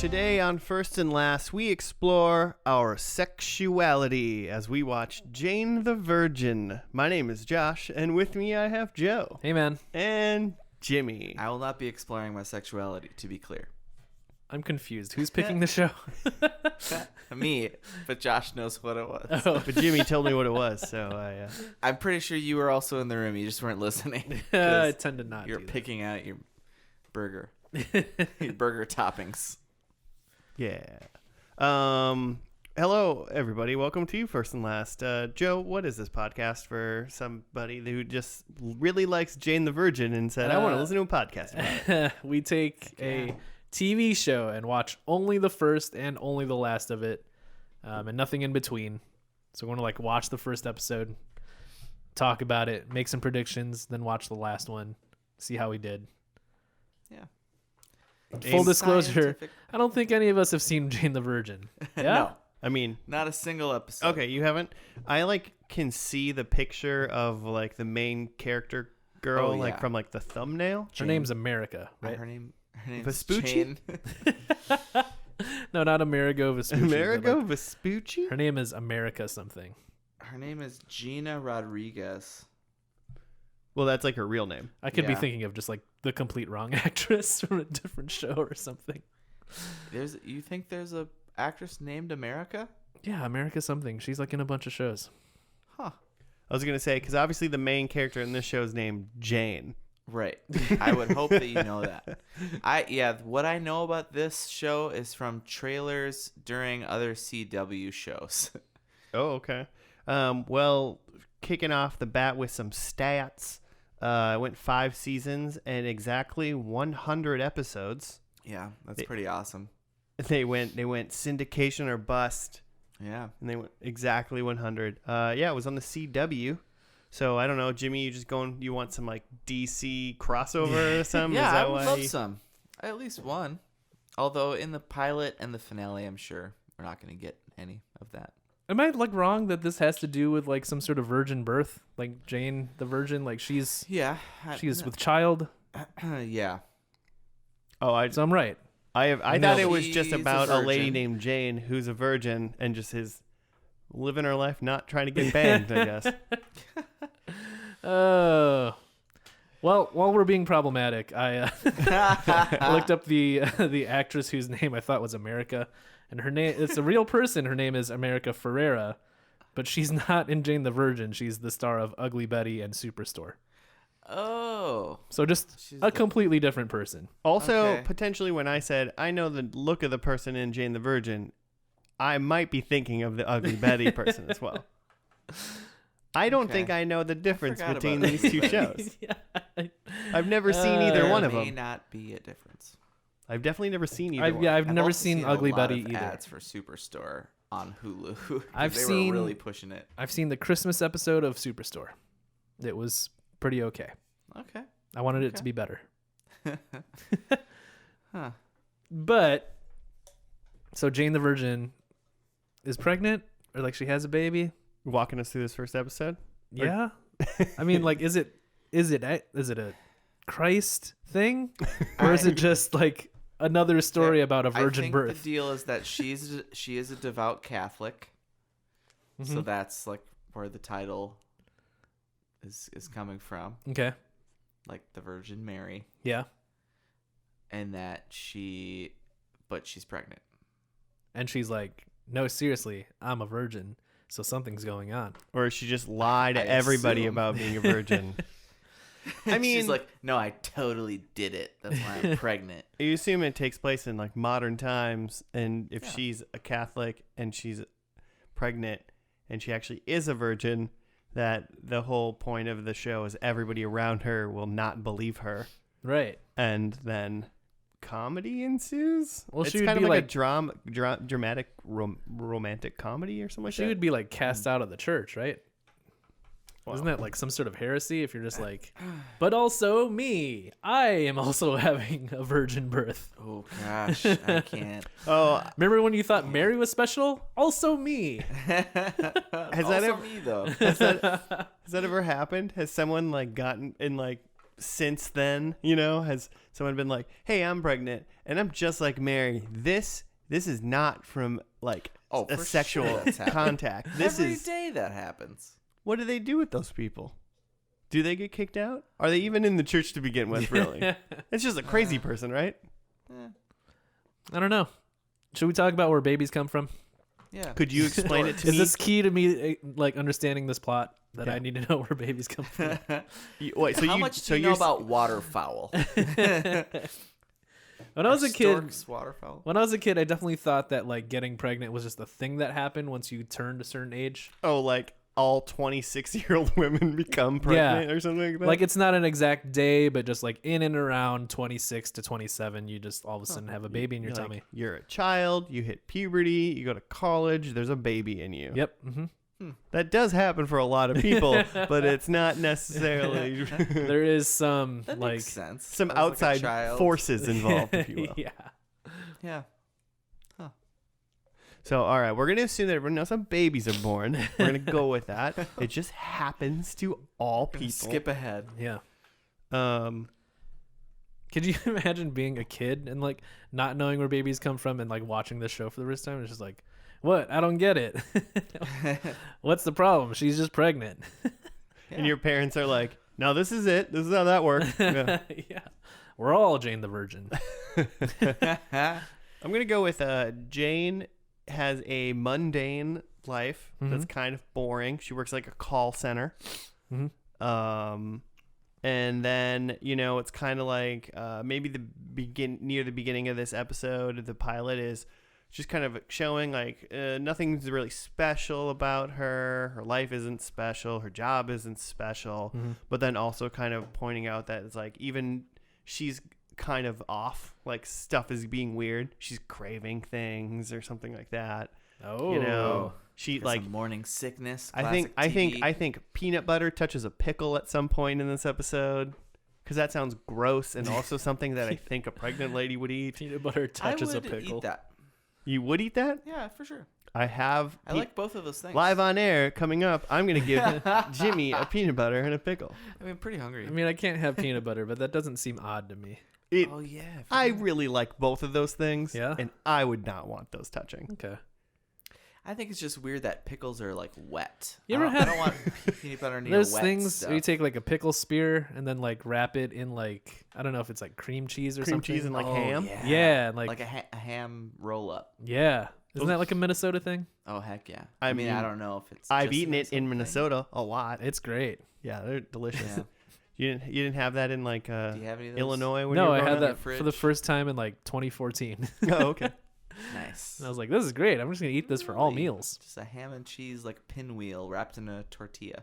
Today on First and Last, we explore our sexuality as we watch Jane the Virgin. My name is Josh, and with me I have Joe. Hey, man. And Jimmy. I will not be exploring my sexuality, to be clear. I'm confused. Who's picking the show? Me, but Josh knows what it was. Oh. But Jimmy told me what it was, so I'm pretty sure you were also in the room. You just weren't listeling. I tend to not. You're do that. picking out your burger. Your burger toppings. yeah. Hello, everybody. Welcome to First and Last. Joe, what is this podcast for somebody who just really likes Jane the Virgin and said, I want to listen to a podcast about it? We take a TV show and watch only the first and only the last of it, and nothing in between. So we're going to watch the first episode, talk about it, make some predictions, then watch the last one, see how we did. Yeah. Full disclosure, Scientific- I don't think any of us have seen Jane the Virgin. Yeah? No, I mean, not a single episode. okay, you haven't? I can see the picture of the main character girl Oh, yeah. from the thumbnail. Her name's America, Right? right? Her name's Vespucci? Jane. No, not Amerigo Vespucci. but, Amerigo Vespucci? her name is America something. Her name is Gina Rodriguez. Well, that's her real name. I could be Yeah. thinking of just the complete wrong actress from a different show or something. You think there's a actress named America? Yeah, America something. She's in a bunch of shows. Huh. I was going to say, because obviously the main character in this show is named Jane. Right. I would hope that you know that. What I know about this show is from trailers during other CW shows. Oh, okay. Well, kicking off the bat with some stats. I went 5 seasons and exactly 100 episodes. Yeah, that's pretty awesome. They went syndication or bust, Yeah. and they went exactly 100. It was on the CW. So I don't know, Jimmy. You want some DC crossover or something? Yeah, Is that I would why love some. At least one. Although in the pilot and the finale, I'm sure we're not going to get any of that. Am I wrong that this has to do with some sort of virgin birth? Jane the Virgin, she's Yeah. with child? Yeah. Oh, So I'm right. I No, thought it was just she's a about a lady virgin. named Jane who's a virgin and just is living her life, not trying to get banged, I guess. Oh. Well, while we're being problematic, I looked up the actress whose name I thought was America, and her name, it's a real person. Her name is America Ferrera, but she's not in Jane the Virgin. She's the star of Ugly Betty and Superstore. Oh. So just She's a completely different person. Also, Okay. potentially when I said I know the look of the person in Jane the Virgin, I might be thinking of the Ugly Betty person as well. I don't Okay. think I know the difference forgot between about these Ugly two Betty. shows. Yeah. I've never seen either There one of may them. not be a difference. I've definitely never seen either I've one. I've never also seen a Ugly lot Betty of either. ads for Superstore on Hulu. 'Cause I've they seen- were really pushing it. I've seen the Christmas episode of Superstore. It was pretty okay. Okay. I wanted it Okay. to be better. Huh. But so Jane the Virgin is pregnant, or she has a baby. Walking us through this first episode. Yeah, I mean, is it a Christ thing, or is it just another story about a virgin I think birth? the deal is that she is a devout Catholic, so Mhm. that's where the title is coming from, Okay, the Virgin Mary, yeah, and that she's pregnant. and she's no, seriously, I'm a virgin, so something's going on. Or she just lied to I everybody assume. about being a virgin. I mean, she's no, I totally did it. That's why I'm pregnant. you assume it takes place in modern times, and if Yeah. she's a Catholic and she's pregnant and she actually is a virgin, that the whole point of the show is everybody around her will not believe her, Right. and then comedy ensues. Well, it's she would kind be of like a dramatic romantic comedy or something like She that. would be cast out of the church, right? Wow. Isn't that some sort of heresy if you're just but also me, I am also having a virgin birth. Oh gosh, I can't. Oh, Remember when you thought Mary was special? Also me. Has that Also ever- me though? has that ever happened? Has someone gotten in since then, you know, has someone been like, hey, I'm pregnant and I'm just like Mary. This is not from like a for sexual sure that's happening. contact. This Every is day that happens. What do they do with those people? Do they get kicked out? Are they even in the church to begin with, really? It's just a crazy person, right? I don't know. Should we talk about where babies come from? Yeah. Could you explain it to Is me? this key to me, like, understanding this plot that Yeah. I need to know where babies come from? Wait, so How you, much so do you know you're about waterfowl? When I was a kid, Stork's waterfowl. when I was a kid, I definitely thought that like getting pregnant was just a thing that happened once you turned a certain age. Oh, like all 26-year-old women become pregnant or something like that? Like it's not an exact day, but just like in and around 26 to 27, you just all of a sudden have a baby in your You're tummy. like, you're a child, you hit puberty, you go to college, there's a baby in you. Yep. Mm-hmm. That does happen for a lot of people, but it's not necessarily There is some That like makes sense. some I was like a outside child. forces involved, if you will. yeah. Yeah. So, all right, we're going to assume that everyone knows how babies are born. We're going to go with that. It just happens to all people. Skip ahead. Yeah. Um, Could you imagine being a kid and like not knowing where babies come from and like watching this show for the first time? It's just like, what? I don't get it. What's the problem? She's just pregnant. And your parents are like, no, this is it. This is how that works. Yeah. Yeah. We're all Jane the Virgin. I'm going to go with Jane has a mundane life that's kind of boring. She works like a call center. Mm-hmm. And then, you know, it's kind of like maybe near the beginning of this episode, the pilot is just kind of showing like nothing's really special about her. Her life isn't special. Her job isn't special. But then also kind of pointing out that it's like even she's kind of off. Like stuff is being weird. She's craving things or something like that. Oh. You know, she Got like some morning sickness. I think peanut butter touches a pickle at some point in this episode. Because that sounds gross and also something that I think a pregnant lady would eat. Peanut butter touches I a would pickle. eat that. You would eat that? Yeah, for sure. I have. I like both of those things. Live on air coming up. I'm going to give Jimmy a peanut butter and a pickle. I mean, pretty hungry. I mean, I can't have peanut butter, but that doesn't seem odd to me. Oh yeah. I really like both of those things. Yeah? And I would not want those touching. Okay. I think it's just weird that pickles are like wet. You ever I don't want peanut butter near There's wet things stuff. where you take like a pickle spear and then like wrap it in like, I don't know if it's like cream cheese or Cream something. cheese and like Oh, ham. Yeah, and like a ham roll up. yeah. Isn't that like a Minnesota thing? Oh heck yeah. I mean, mean, I don't know if it's. I've just a eaten it in thing. Minnesota a lot. It's great. Yeah, they're delicious. Yeah. You didn't have that in like Do you have any of those? Illinois when No, you were I growing had up? that for the first time in like 2014. Oh, okay. Nice. And I was like, this is great. I'm just going to eat this for all Really? meals. Just a ham and cheese like pinwheel wrapped in a tortilla.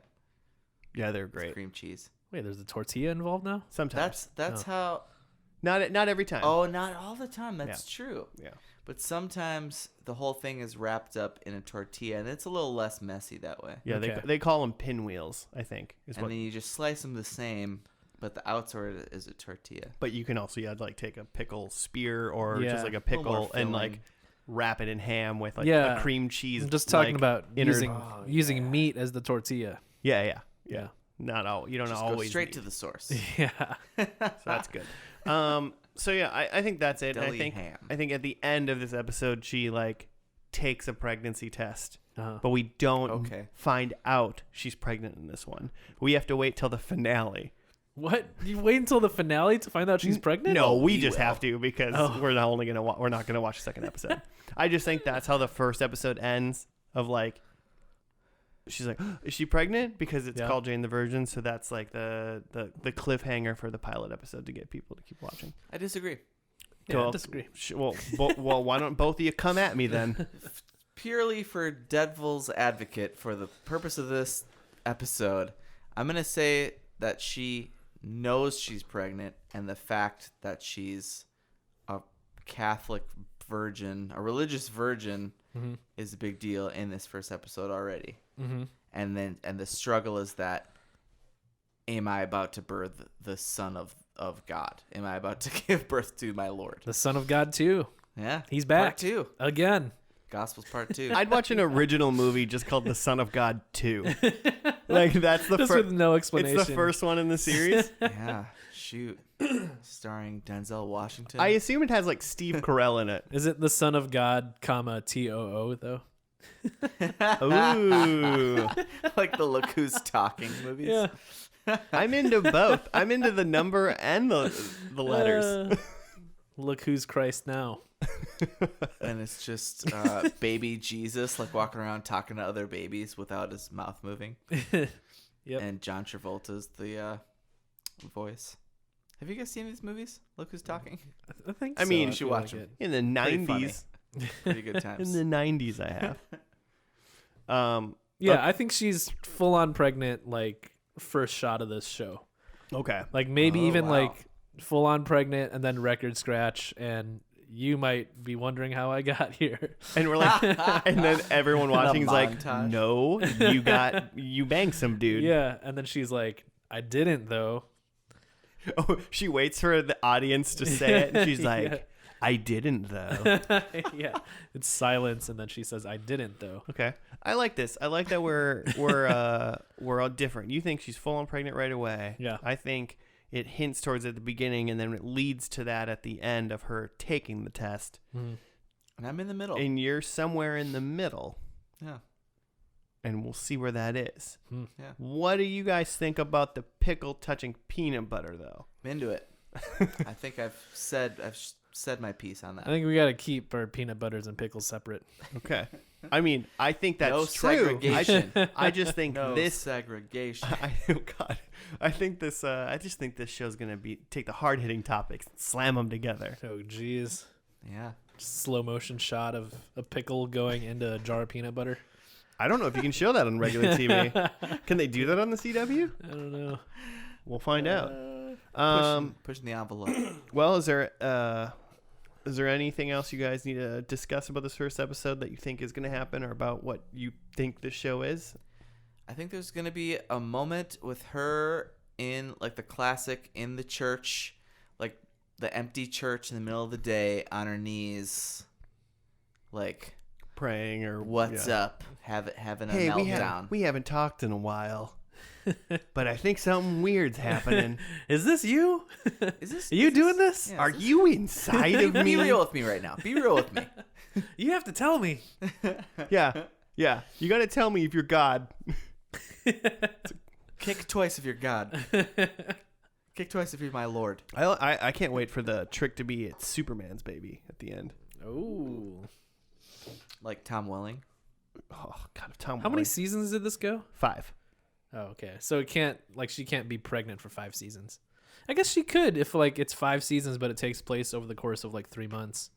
Yeah, they're With great. cream cheese. Wait, there's a tortilla involved now? Sometimes. That's how. Not every time. Oh, not all the time. That's true. Yeah. But sometimes the whole thing is wrapped up in a tortilla, and it's a little less messy that way. Yeah, Okay. they call them pinwheels, I think. Is And what. then you just slice them the same, but the outside is a tortilla. But you can also like take a pickle spear or Yeah. just like a little more pickle and like filling. wrap it in ham with like Yeah. a cream cheese. I'm just talking like, about inner- using meat as the tortilla. Yeah. Yeah. Not all. You don't Just always go straight need- to the source. Yeah. So that's good. So yeah, I think that's it. Deli ham. I think at the end of this episode, she like takes a pregnancy test, Uh-huh. but we don't Okay. find out she's pregnant in this one. We have to wait till the finale. What? You wait until the finale to find out she's pregnant? No, we we just will. have to because Oh. we're not gonna watch the second episode. I just think that's how the first episode ends. Of like, she's like, is she pregnant? Because it's Yeah. called Jane the Virgin, so that's like the cliffhanger for the pilot episode to get people to keep watching. I disagree. Yeah, Well, I disagree. Well, why don't both of you come at me then? Purely for devil's advocate, for the purpose of this episode, I'm going to say that she knows she's pregnant, and the fact that she's a Catholic virgin, a religious virgin, Mm-hmm. is a big deal in this first episode already. Mm-hmm. And the struggle is that, am I about to birth the Son of God? Am I about to give birth to my Lord? The Son of God too. Yeah, He's back. Part 2. Again. Gospels Part 2. I'd watch an original movie just called The Son of God 2. Like that's the Just first. with no explanation. It's the first one in the series. Yeah. shoot. Starring Denzel Washington. I assume it has like Steve Carell in it. Is it the Son of God, comma TOO though? Ooh. Like the Look Who's Talking movies. Yeah. I'm into both. I'm into the number and the letters. Look who's Christ now. And it's just baby Jesus like walking around talking to other babies without his mouth moving. Yep. And John Travolta's the voice. Have you guys seen these movies? Look Who's Talking. I think. I mean, you should feel watch like it. In the Pretty funny. 90s. Pretty good times. In the 90s, I have. Yeah, I think she's full on pregnant. Like first shot of this show. Okay. Like maybe Oh, even wow. like full on pregnant and then record scratch, and you might be wondering how I got here. And we're like, and then everyone watching is like, montage. no, you banged some dude. Yeah, and then she's like, I didn't though. Oh, she waits for the audience to say it, and she's like, Yeah. I didn't though. Yeah, it's silence, and then she says, I didn't though. Okay, I like this. I like that we're all different. You think she's full on pregnant right away. Yeah. I think it hints towards at the beginning, and then it leads to that at the end of her taking the test. Mm. And I'm in the middle. And you're somewhere in the middle, Yeah. and we'll see where that is. Mm. Yeah. What do you guys think about the pickle touching peanut butter, though? I'm into it. I think I've said my piece on that. I think we got to keep our peanut butters and pickles separate. Okay. I mean, I think that's No true. segregation. I just think No this. segregation. Oh God. I think this. I just think this show's gonna take the hard hitting topics, and slam them together. Oh, geez. Yeah. Slow motion shot of a pickle going into a jar of peanut butter. I don't know if you can show that on regular TV. Can they do that on the CW? I don't know. We'll find out. Pushing the envelope. Well, is there anything else you guys need to discuss about this first episode that you think is going to happen, or about what you think this show is? I think there's gonna be a moment with her in like the classic in the church, like the empty church in the middle of the day on her knees, like Praying or what's yeah. up, having a Hey, meltdown. we haven't talked in a while, but I think something weird's happening. Is this you? Is this Are you doing this? Yeah, Are is this- you inside of Be me? real with me right now. Be real with me. You have to tell me. Yeah. You got to tell me if you're God. Kick twice if you're God. Kick twice if you're my Lord. I can't wait for the trick to be it's Superman's baby at the end. Oh. Like Tom Welling. Oh God, Tom. How many Welling. seasons did this go? 5. Oh, okay. So it can't, like, she can't be pregnant for 5 seasons. I guess she could if, like, it's 5 seasons, but it takes place over the course of, like, 3 months.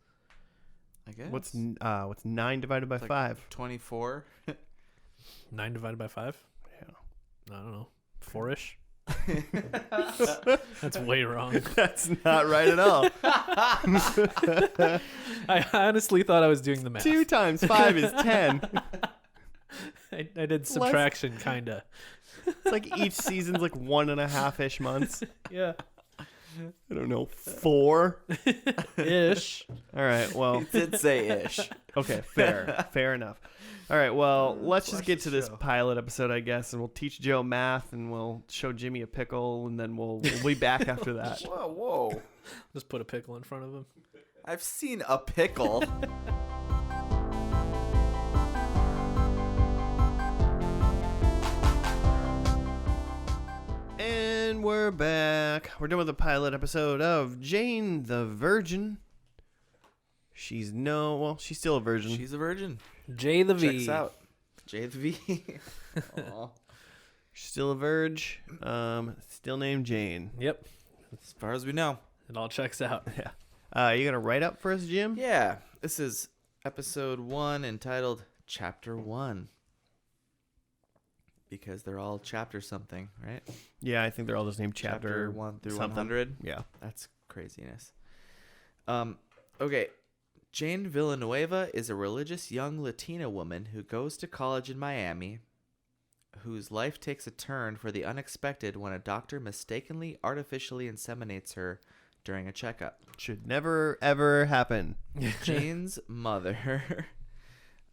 I guess. What's 9 divided by It's like 5? 24. 9 divided by 5? Yeah. I don't know. 4-ish? That's way wrong. That's not right at all. I honestly thought I was doing the math. 2 times 5 is 10. I did subtraction, kind of. It's like each season's like 1.5-ish months. Yeah. I don't know, 4. Ish. All right. Well, He did say ish. okay, fair enough. All right, well, let's just get to this pilot episode, I guess, and we'll teach Joe math, and we'll show Jimmy a pickle, and then we'll be back after that. Whoa. Just put a pickle in front of him. I've seen a pickle. And we're back. We're done with the pilot episode of Jane the Virgin. She's still a virgin. She's a virgin. J the V. Checks out. J the V. Aw. She's still a virgin. Still named Jane. Yep. As far as we know. It all checks out. Yeah. You got to write up for us, Jim? Yeah. This is episode 1 entitled Chapter 1. Because they're all chapter something, right? Yeah, I think they're all just named chapter 1 through something. 100. Yeah. That's craziness. Okay. Jane Villanueva is a religious young Latina woman who goes to college in Miami, whose life takes a turn for the unexpected when a doctor mistakenly artificially inseminates her during a checkup. Should never, ever happen. Jane's mother,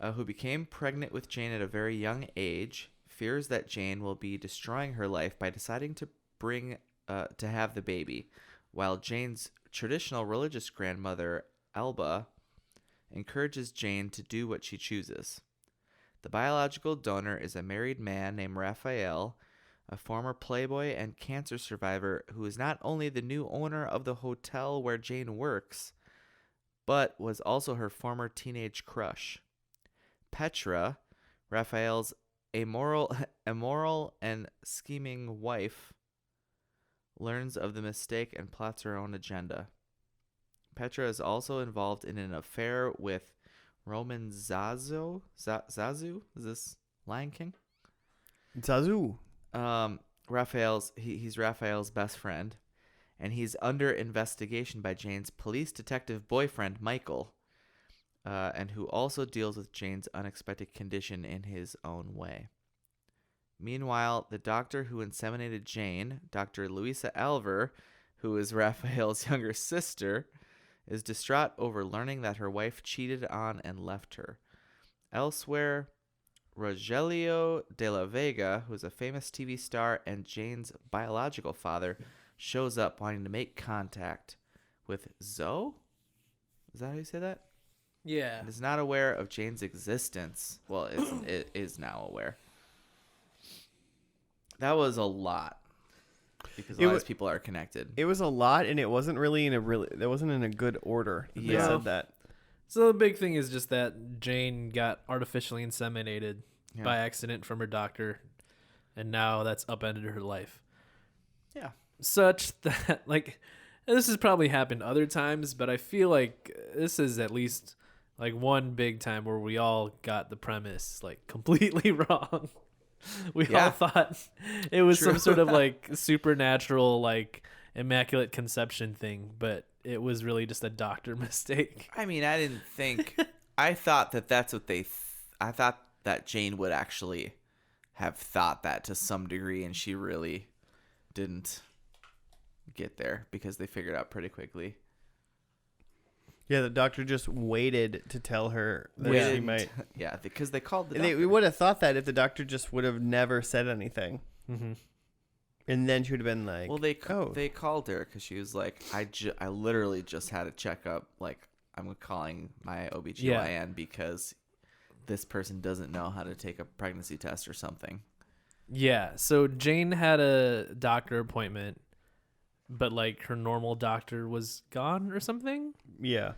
who became pregnant with Jane at a very young age, fears that Jane will be destroying her life by deciding to bring to have the baby, while Jane's traditional religious grandmother, Elba, encourages Jane to do what she chooses. The biological donor is a married man named Raphael, a former playboy and cancer survivor who is not only the new owner of the hotel where Jane works, but was also her former teenage crush. Petra, Raphael's immoral and scheming wife, learns of the mistake and plots her own agenda. Petra is also involved in an affair with Roman Zazu. Zazu? Is this Lion King? Zazu. He's Raphael's best friend, and he's under investigation by Jane's police detective boyfriend, Michael, and who also deals with Jane's unexpected condition in his own way. Meanwhile, the doctor who inseminated Jane, Dr. Louisa Alver, who is Raphael's younger sister, is distraught over learning that her wife cheated on and left her. Elsewhere, Rogelio de la Vega, who is a famous TV star and Jane's biological father, shows up wanting to make contact with Zoe? Is that how you say that? Yeah. And is not aware of Jane's existence. Well, it is now aware. That was a lot. Because a lot of these people are connected. It was a lot, and it wasn't really in a good order. They said that. So the big thing is just that Jane got artificially inseminated by accident from her doctor, and now that's upended her life. Yeah. Such that, like, this has probably happened other times, but I feel like this is at least like one big time where we all got the premise like completely wrong. We all thought it was some sort of like supernatural, like immaculate conception thing, but it was really just a doctor mistake. I mean, I didn't think. I thought that that's what they. I thought that Jane would actually have thought that to some degree, and she really didn't get there because they figured out pretty quickly. Yeah, the doctor just waited to tell her that she might. Yeah, because they called the And doctor. we would have thought that if the doctor just would have never said anything. Mm-hmm. And then she would have been like, well, they called her because she was like, I literally just had a checkup. Like, I'm calling my OBGYN because this person doesn't know how to take a pregnancy test or something. Yeah, so Jane had a doctor appointment, but like her normal doctor was gone or something. Yeah.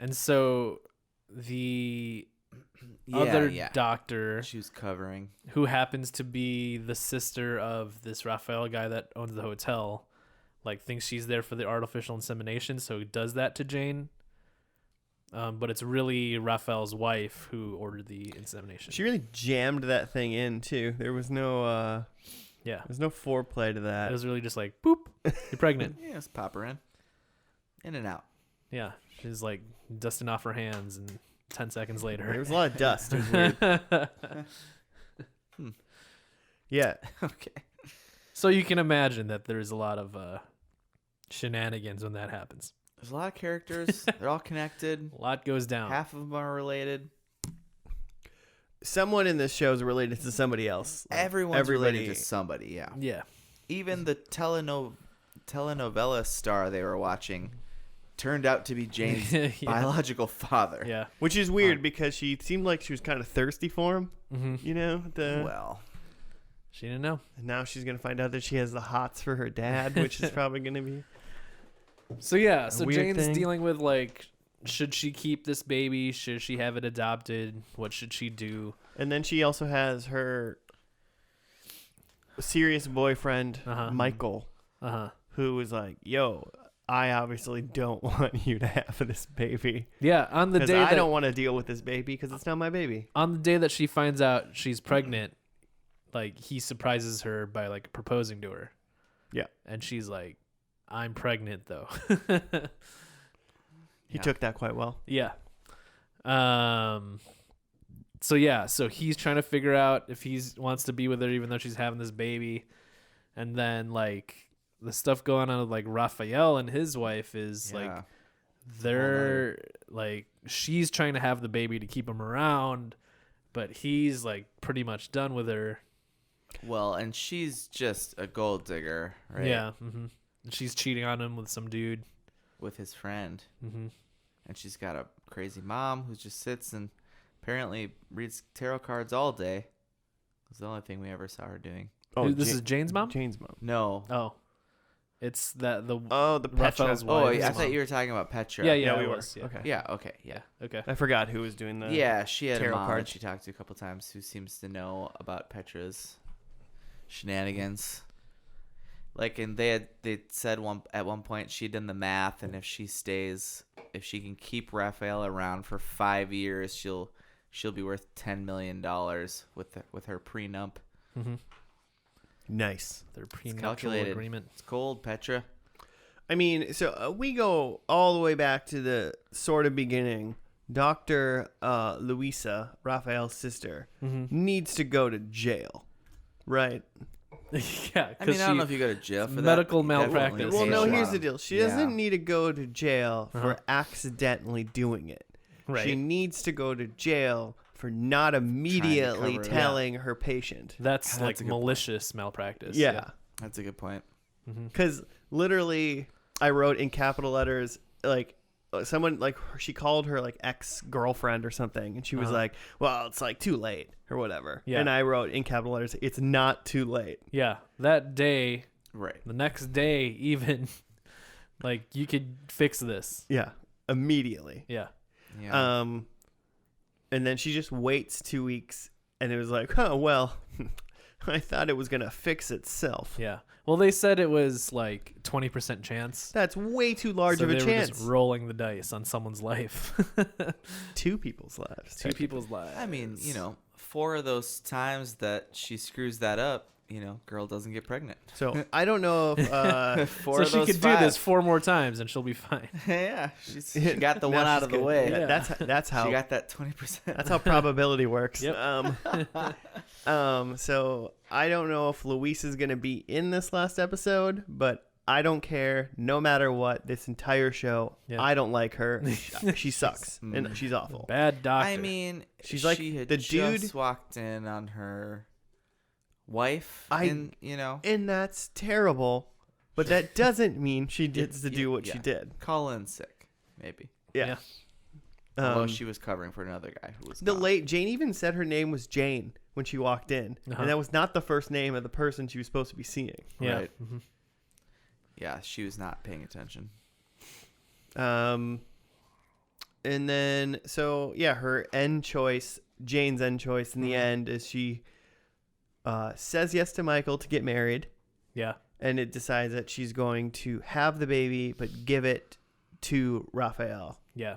And so the other doctor, she was covering, who happens to be the sister of this Raphael guy that owns the hotel, like thinks she's there for the artificial insemination, so does that to Jane. But it's really Raphael's wife who ordered the insemination. She really jammed that thing in too. There was no there's no foreplay to that. It was really just like, boop, you're pregnant. yeah, just pop her in and out. Yeah, she's like dusting off her hands, and 10 seconds later, There was a lot of dust. It was weird. Yeah. Okay. So you can imagine that there's a lot of shenanigans when that happens. There's a lot of characters. They're all connected. A lot goes down. Half of them are related. Someone in this show is related to somebody else. Like, Everyone's related to somebody, yeah. Yeah. Even the telenovela star they were watching turned out to be Jane's biological father. Yeah. Which is weird because she seemed like she was kind of thirsty for him. Mm-hmm. You know? Well, She didn't know. And now she's going to find out that she has the hots for her dad, which is probably going to be... So yeah, so weird Jane's thing. dealing with like, should she keep this baby? Should she have it adopted? What should she do? And then she also has her serious boyfriend, Michael, who is like, yo, I obviously don't want you to have this baby. Yeah, on the Because day I don't want to deal with this baby because it's not my baby. on the day that she finds out she's pregnant, like he surprises her by like proposing to her. Yeah. And she's like, I'm pregnant though. He took that quite well. Yeah. So he's trying to figure out if he wants to be with her even though she's having this baby. And then like the stuff going on with like Raphael and his wife is like they're like she's trying to have the baby to keep him around, but he's like pretty much done with her. Well, and she's just a gold digger, right? Yeah. She's cheating on him with some dude. With his friend. Mm-hmm. And she's got a crazy mom who just sits and apparently reads tarot cards all day. It's the only thing we ever saw her doing. Oh, This is Jane's mom? Jane's mom. No. Oh. It's the the Raphael's Petra. Oh, wife's I mom. thought you were talking about Petra. Yeah, Yeah, I we was. were. Yeah. Okay. Yeah, okay, yeah. Okay. I forgot who was doing the. Yeah, she had a tarot mom card. that she talked to a couple times who seems to know about Petra's shenanigans. Like, and they said at one point she'd done the math, and if she can keep Raphael around for 5 years, she'll be worth $10 million with her prenup. Mm-hmm. Nice. Their prenuptial calculated. agreement. It's cold, Petra. I mean, so we go all the way back to the sort of beginning. Dr. Luisa, Raphael's sister, needs to go to jail, right? Yeah, I mean, I don't know if you go to jail for medical that. Definitely malpractice. Well, pays no, a here's lot. the deal. She Yeah. doesn't need to go to jail for Uh-huh. accidentally doing it. Right. She needs to go to jail for not immediately cover it. telling her patient. That's That's like a good malicious malpractice. Yeah. That's a good point. Because literally, I wrote in capital letters, like, someone, like, she called her, like, ex-girlfriend or something. And she was Uh-huh. like, well, it's, like, too late or whatever. Yeah. And I wrote in capital letters, it's not too late. Yeah. That day, Right. the next day, even, like, you could fix this. Yeah. Immediately. Yeah. Yeah. And then she just waits 2 weeks. And it was like, oh, well, I thought it was going to fix itself. Yeah. Well, they said it was like 20% chance. That's way too large So of a they were chance. just rolling the dice on someone's life. Two people's lives. Two people's lives. I mean, 4 of those times that she screws that up, girl doesn't get pregnant. So I don't know if 4 So of she those could 5. do this 4 more times and she'll be fine. Yeah, she got the now one out she's of the good. way. Yeah, Yeah. that's how She got that 20%. that's how probability works. Yep. So I don't know if Luis is gonna be in this last episode, but I don't care. No matter what, this entire show, Yeah. I don't like her. She sucks and she's awful. Bad doctor. I mean, She's like she had the just dude- walked in on her wife, I- and And that's terrible. But that doesn't mean she gets to do what she yeah. did. call in sick, maybe. Yeah. Although she was covering for another guy who was The gone. late Jane even said her name was Jane when she walked in, Uh-huh. and that was not the first name of the person she was supposed to be seeing. yeah. right. Mhm. Yeah, she was not paying attention. And then so yeah, her end choice, Jane's end choice in the end is she says yes to Michael to get married, Yeah. and it decides that she's going to have the baby but give it to Raphael Yeah.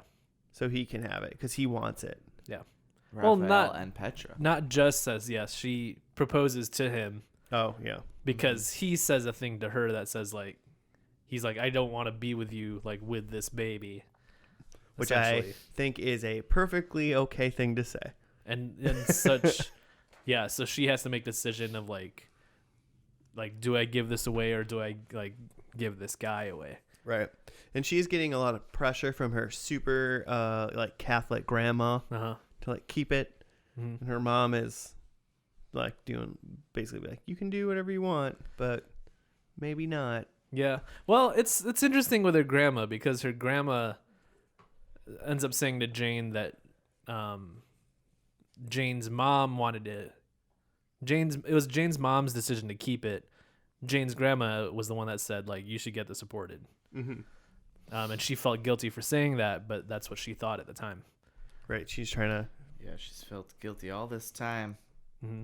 so he can have it because he wants it. Well, Raphael not- and Petra. Not just says yes. She proposes to him Oh yeah. because he says a thing to her that says like, he's like, I don't want to be with you like with this baby, Which I essentially. think is a perfectly okay thing to say. and such. Yeah. So she has to make the decision of like, do I give this away or do I like give this guy away? Right. And she's getting a lot of pressure from her super like Catholic grandma Uh-huh. to like keep it. Mhm. And her mom is like doing basically like, you can do whatever you want, but maybe not. Yeah. Well, it's interesting with her grandma because her grandma ends up saying to Jane that Jane's mom wanted it. It was Jane's mom's decision to keep it. Jane's grandma was the one that said like, you should get this aborted. Mm-hmm. And she felt guilty for saying that, but that's what she thought at the time. Right. She's trying to. Yeah, she's felt guilty all this time Mm-hmm.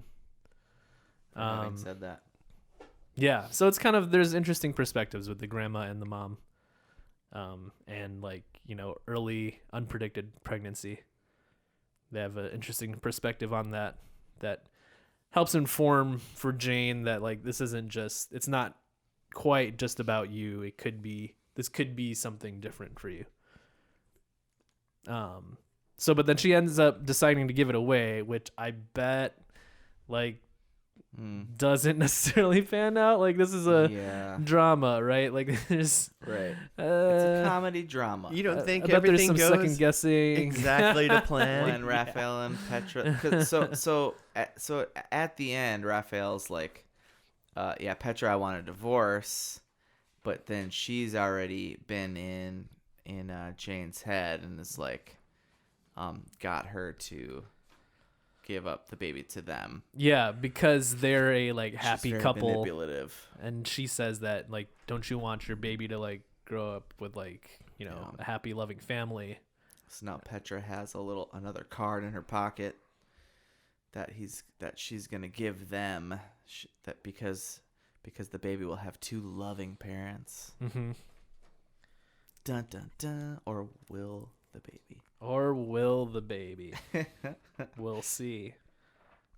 for having said that. Yeah, so it's kind of there's interesting perspectives with the grandma and the mom, and like early unpredicted pregnancy. They have an interesting perspective on that helps inform for Jane that like it's not quite just about you. This could be something different for you. But then she ends up deciding to give it away, which I bet like doesn't necessarily pan out. Like this is a drama, right? Like there's right. It's a comedy drama. You don't think I bet everything there's some goes second guessing exactly to plan? When Raphael and Petra, so at the end, Raphael's like, Petra, I want a divorce, but then she's already been in Jane's head and is like, got her to give up the baby to them. Yeah, because they're a like happy She's very couple, manipulative. and she says that like, don't you want your baby to like grow up with like a happy, loving family? So now Petra has another card in her pocket that she's gonna give them, that because the baby will have two loving parents. Mm-hmm. Dun dun dun. Or will the baby? Or will the baby? We'll see.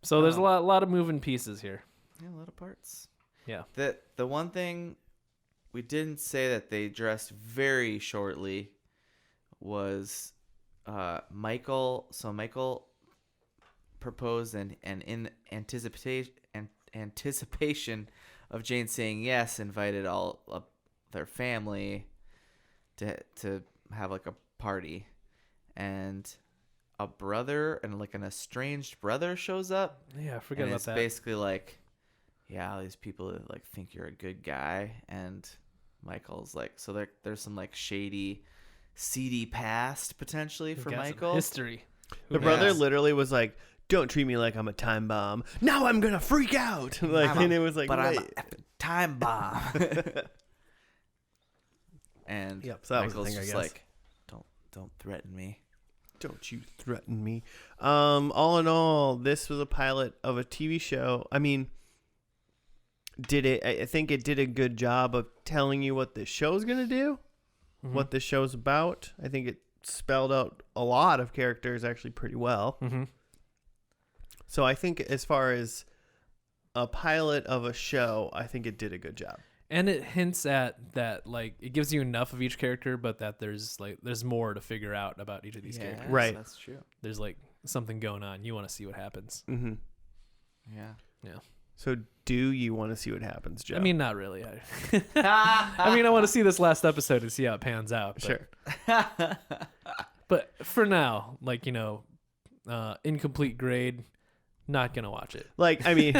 So there's a lot of moving pieces here. Yeah, a lot of parts. Yeah. The one thing we didn't say that they addressed very shortly was Michael. So Michael proposed and in anticipation of Jane saying yes, invited all of their family to have like a party, and a brother and like an estranged brother shows up. Yeah, I forget and about it's that. basically like, all these people that like think you're a good guy, and Michael's like, so there's some like shady, seedy past potentially for Got some Michael. history. The brother literally was like, "Don't treat me like I'm a time bomb. Now I'm gonna freak out." And it was like, but wait. I'm a time bomb. And so that was the Michael's thing, I just guess. like, don't threaten me. Don't you threaten me. All in all, this was a pilot of a TV show. I mean, I think it did a good job of telling you what this show's going to do, what this show's about. I think it spelled out a lot of characters actually pretty well. Mm-hmm. So I think as far as a pilot of a show, I think it did a good job. And it hints at that, like, it gives you enough of each character, but that there's more to figure out about each of these characters. Right. That's true. There's like something going on. You want to see what happens. Mm-hmm. Yeah. So do you want to see what happens, Joe? I mean, not really. I want to see this last episode and see how it pans out. But, sure. But for now, like, incomplete grade, not gonna watch it. Like, I mean,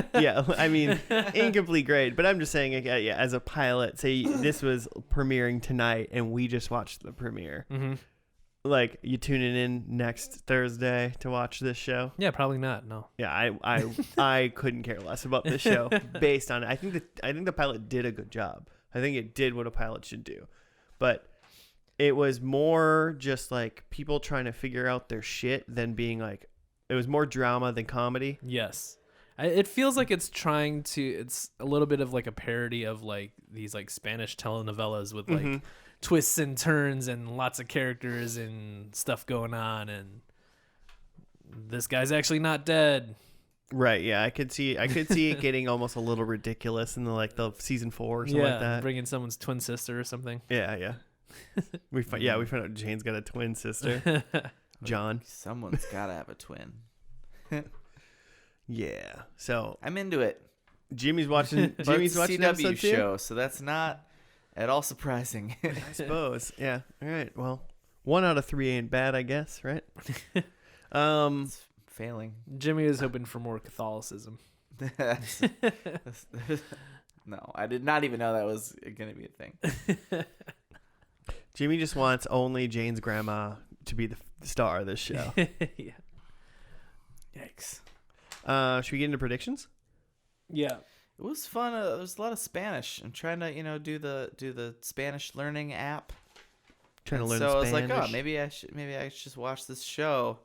incomplete grade, but I'm just saying, as a pilot, say this was premiering tonight and we just watched the premiere. Mm-hmm. Like, you tuning in next Thursday to watch this show? Yeah, probably not. No. Yeah, I couldn't care less about this show based on it. I think the pilot did a good job. I think it did what a pilot should do, but it was more just like people trying to figure out their shit than being like. It was more drama than comedy. Yes. It feels like it's a little bit of like a parody of like these like Spanish telenovelas with like twists and turns and lots of characters and stuff going on, and this guy's actually not dead. Right, yeah, I could see it getting almost a little ridiculous in the season 4 or something like that. Bringing someone's twin sister or something. Yeah. we find out Jane's got a twin sister. John. Someone's gotta have a twin. Yeah. So I'm into it. Jimmy's watching But it's a episode CW 2? show, so that's not at all surprising. I suppose. Yeah. All right. Well, 1 out of 3 ain't bad, I guess, right? It's failing. Jimmy is hoping for more Catholicism. No, I did not even know that was gonna be a thing. Jimmy just wants only Jane's grandma to be the star of this show. Yeah. Yikes. Should we get into predictions? Yeah. It was fun. There was a lot of Spanish. I'm trying to, do the Spanish learning app. Trying to learn so Spanish. I was like, oh, maybe I should just watch this show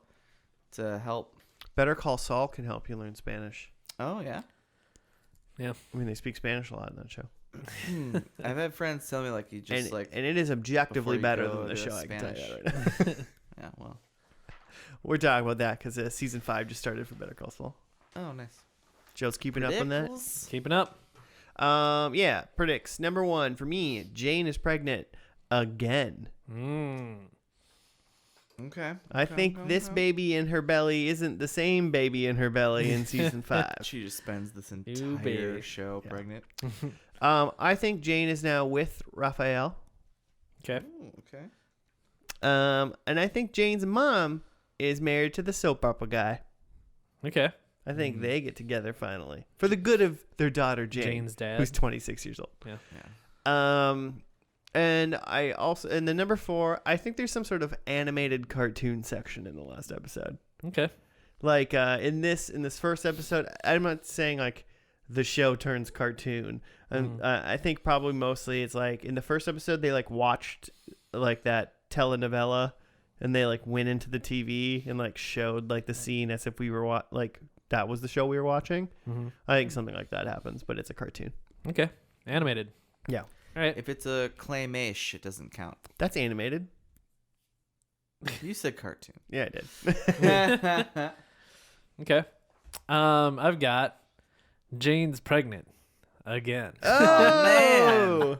to help. Better Call Saul can help you learn Spanish. Oh yeah. Yeah. I mean, they speak Spanish a lot in that show. I've had friends tell me like you just and it is objectively before you better go than the to show. I can tell you Spanish. that right now. Yeah. Well. We're talking about that because season 5 just started for Better Call Saul. Oh, nice. Joe's keeping up on that. Predictables? Keeping up. Yeah, predicts. Number 1 for me, Jane is pregnant again. Okay. I think this baby in her belly isn't the same baby in her belly in season 5. She just spends this New entire baby. show Yeah. pregnant. I think Jane is now with Raphael. Okay. Ooh, okay. And I think Jane's mom is married to the soap opera guy. Okay. I think they get together finally for the good of their daughter Jane, Jane's dad. who's 26 years old. Yeah. Yeah. And I also in the number 4, I think there's some sort of animated cartoon section in the last episode. Okay. Like in this first episode, I'm not saying like the show turns cartoon. And I think probably mostly it's like in the first episode they like watched like that telenovela and they like went into the TV and like showed like the scene as if we were like that was the show we were watching. I think something like that happens, but it's a cartoon. Okay. Animated. Yeah. All right. If it's a claymation, it doesn't count. That's animated. You said cartoon. Yeah, I did. Okay. I've got Jane's pregnant again. Oh,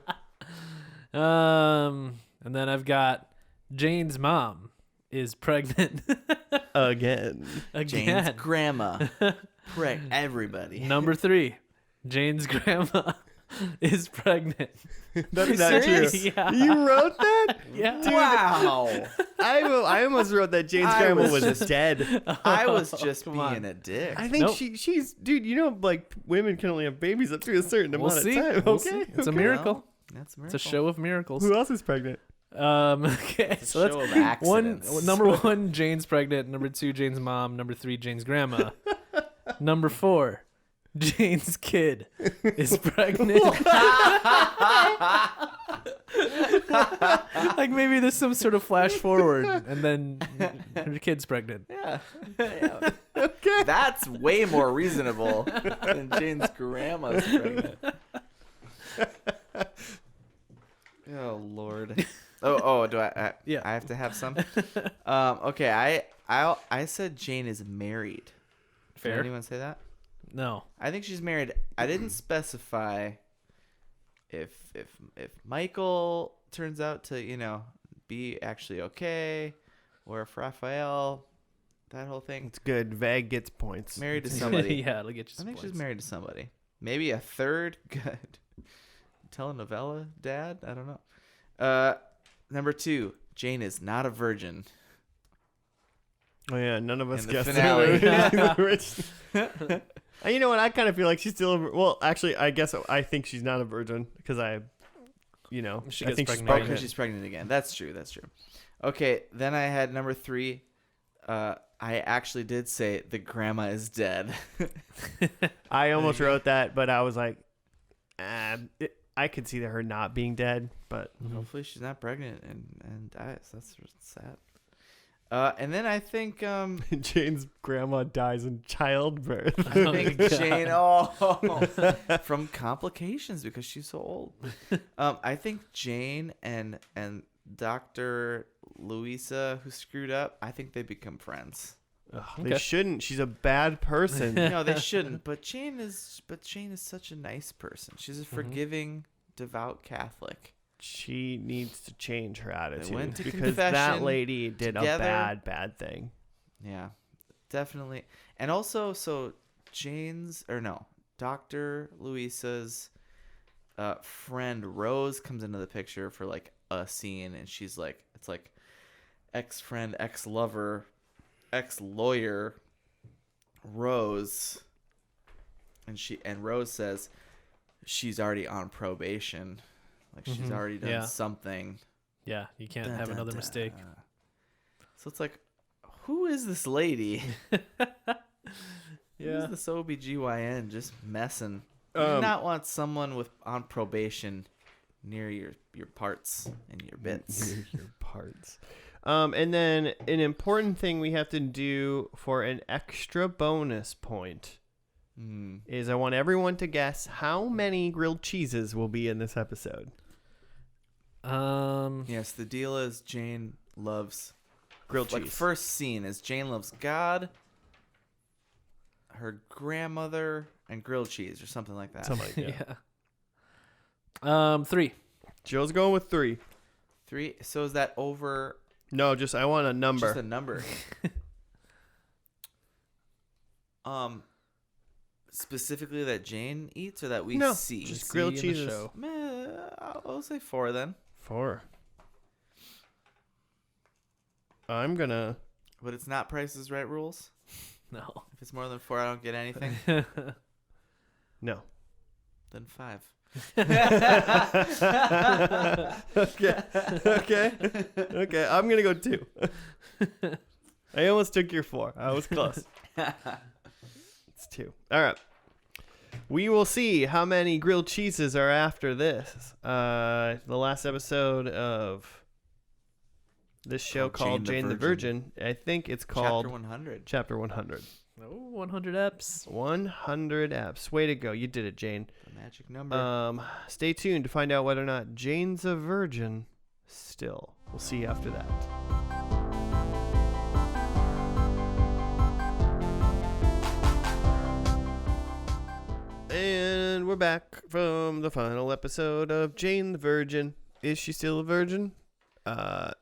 And then I've got Jane's mom is pregnant again. Jane's again. grandma. Everybody. Number 3, Jane's grandma is pregnant. That's not true. Yeah. You wrote that? Yeah. Wow. I almost wrote that Jane's I grandma was was just- dead. I was just Come being on. a dick. I think Nope. she's dude. You know, like women can only have babies up to a certain We'll amount see. of time. We'll Okay, see. It's a okay. miracle. Well, that's a It's miracle. a show of miracles. Who else is pregnant? Okay, It's a so that's show of accidents. number 1, Jane's pregnant. Number 2, Jane's mom. Number 3, Jane's grandma. Number 4, Jane's kid is pregnant. Like maybe there's some sort of flash forward, and then her kid's pregnant. Yeah. Okay. That's way more reasonable than Jane's grandma's pregnant. Oh Lord. Oh, do I Yeah. I have to have some? Okay, I said Jane is married. Fair. Did anyone say that? No. I think she's married. I didn't specify if Michael turns out to, be actually okay, or if Raphael, that whole thing. It's good. Vag gets points. Married to somebody. Yeah, it'll get you I some think she's points. married to somebody. Maybe a third good telenovela dad. I don't know. Number 2, Jane is not a virgin. Oh yeah, none of us In the guessed finale. it. You know what? I kind of feel like she's still. Well, actually, I guess I think she's not a virgin because I She I gets think she's pregnant. Oh, pregnant. because she's pregnant again. That's true. Okay, then I had number 3. I actually did say the grandma is dead. I almost wrote that, but I was like, I could see her not being dead, but Hopefully she's not pregnant and dies. That's sad. And then I think Jane's grandma dies in childbirth. Oh my think God. Jane from complications because she's so old. I think Jane and Dr. Louisa, who screwed up, I think they become friends. They Okay. shouldn't. She's a bad person. No, they shouldn't. But Jane is such a nice person. She's a forgiving, devout Catholic. She needs to change her attitude went to because that confession lady did together. a bad thing. Yeah, definitely. And also, so Dr. Louisa's friend Rose comes into the picture for like a scene, and she's like, it's like ex-friend, ex-lover, ex-lawyer Rose, and Rose says she's already on probation, like she's already done Yeah. something. Yeah, you can't Dun, have dun, another dun. mistake. So it's like, who is this lady? Yeah. Who's this OBGYN just messing? You do Um, not want someone on probation near your parts and your bits. Your parts. And then an important thing we have to do for an extra bonus point is I want everyone to guess how many grilled cheeses will be in this episode. Yes, the deal is Jane loves Grilled like cheese. first scene is Jane loves God, her grandmother, and grilled cheese or something like that. Something like that. Yeah. 3. Joe's going with 3. 3. So is that over No, just I want a number. Just a number. Specifically that Jane eats or that we No, see? just See grilled in the cheeses. show. I'll say 4 then. 4. I'm gonna. But it's not Price is Right rules. No. If it's more than 4, I don't get anything. No. Then 5. Okay. I'm gonna go 2. I almost took your 4. I was close. It's 2. All right. We will see how many grilled cheeses are after this. The last episode of this show called Jane the Virgin. I think it's called Chapter 100. Chapter 100. Oh, 100 eps. 100 apps. Way to go. You did it, Jane. The magic number. Stay tuned to find out whether or not Jane's a virgin still. We'll see you after that. And we're back from the final episode of Jane the Virgin. Is she still a virgin?